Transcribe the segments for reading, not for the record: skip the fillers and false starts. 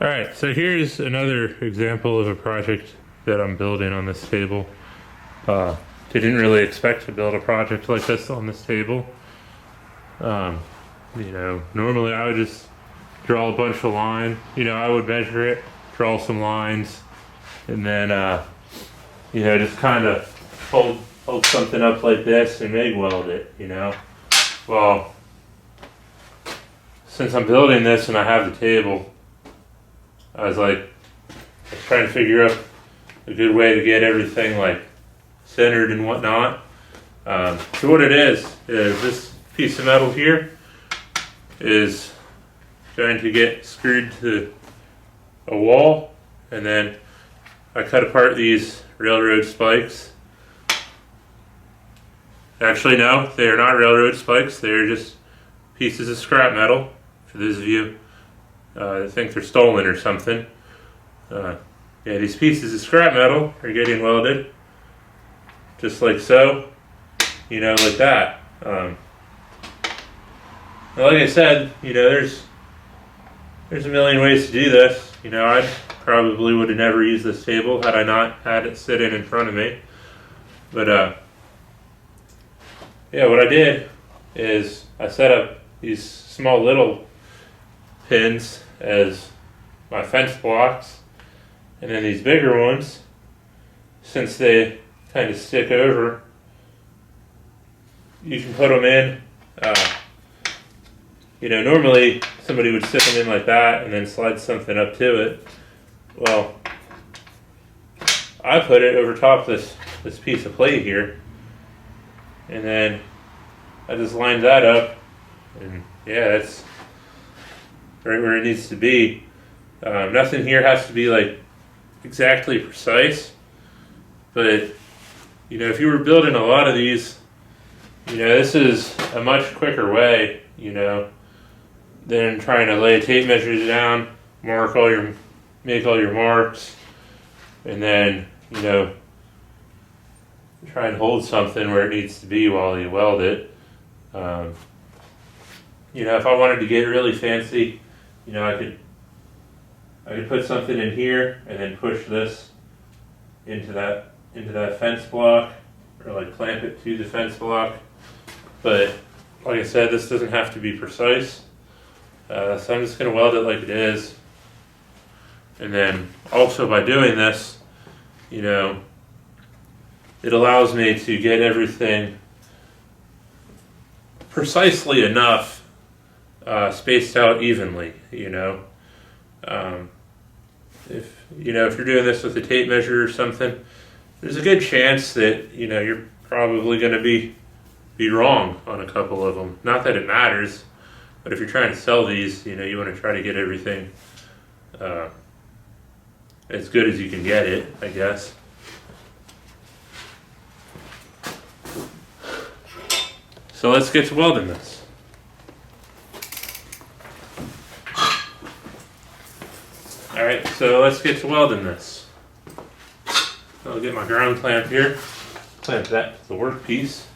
Alright, so here's another example of a project that I'm building on this table. Didn't really expect to build a project like this on this table. Normally I would just draw a bunch of line. I would measure it, draw some lines, and then, just kind of hold something up like this and MIG weld it, Well, since I'm building this and I have the table, I was trying to figure out a good way to get everything centered and whatnot. So what it is this piece of metal here is going to get screwed to a wall, and then I cut apart these railroad spikes. Actually, no, they are not railroad spikes. They are just pieces of scrap metal. For those of you that think they're stolen or something. These pieces of scrap metal are getting welded just like so, like that. Like I said, there's a million ways to do this. I probably would have never used this table had I not had it sitting in front of me. But what I did is I set up these small little pins as my fence blocks, and then these bigger ones, since they kind of stick over, you can put them in. Normally somebody would stick them in like that and then slide something up to it. Well, I put it over top this piece of plate here, and then I just lined that up, and that's right where it needs to be. Nothing here has to be exactly precise, but if you were building a lot of these, this is a much quicker way, than trying to lay tape measures down, make all your marks, and then try and hold something where it needs to be while you weld it. If I wanted to get really fancy, I could put something in here and then push this into that fence block, or clamp it to the fence block. But like I said, this doesn't have to be precise. So I'm just going to weld it like it is. And then also by doing this, it allows me to get everything precisely enough spaced out evenly. If you're doing this with a tape measure or something, there's a good chance that you're probably going to be wrong on a couple of them. Not that it matters, but if you're trying to sell these, you want to try to get everything as good as you can get it, I guess. So let's get to welding this. Alright, so let's get to welding this. I'll get my ground clamp here, clamp that to the workpiece.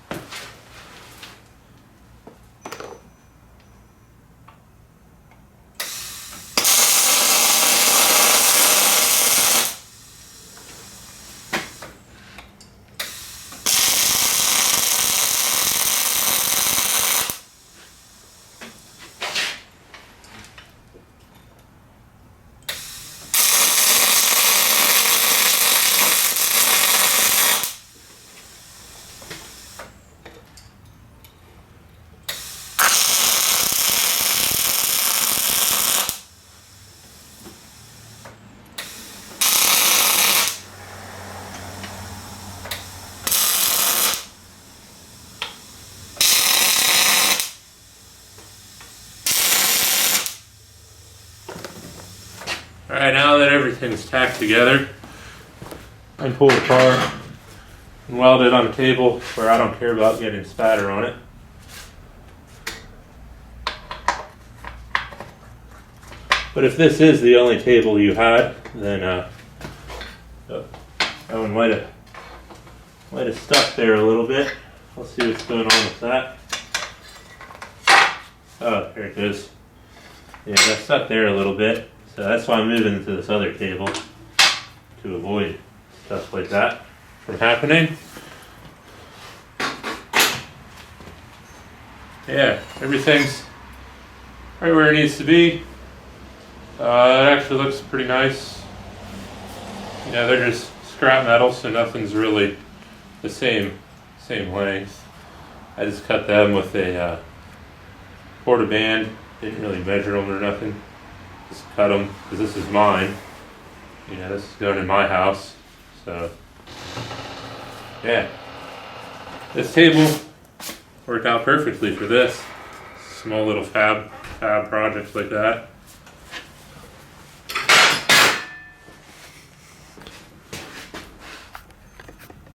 Alright, now that everything's tacked together, I can pull it apart and weld it on a table where I don't care about getting spatter on it. But if this is the only table you had, then that one might have stuck there a little bit. Let's see what's going on with that. Oh, here it is. Yeah, that stuck there a little bit. So that's why I'm moving to this other table to avoid stuff like that from happening. Yeah, everything's right where it needs to be. It actually looks pretty nice. You know, they're just scrap metal, so nothing's really the same length. I just cut them with a porta band. Didn't really measure them or nothing. Just cut them because this is mine. You know, this is going in my house. So, yeah, this table worked out perfectly for this small little fab projects like that.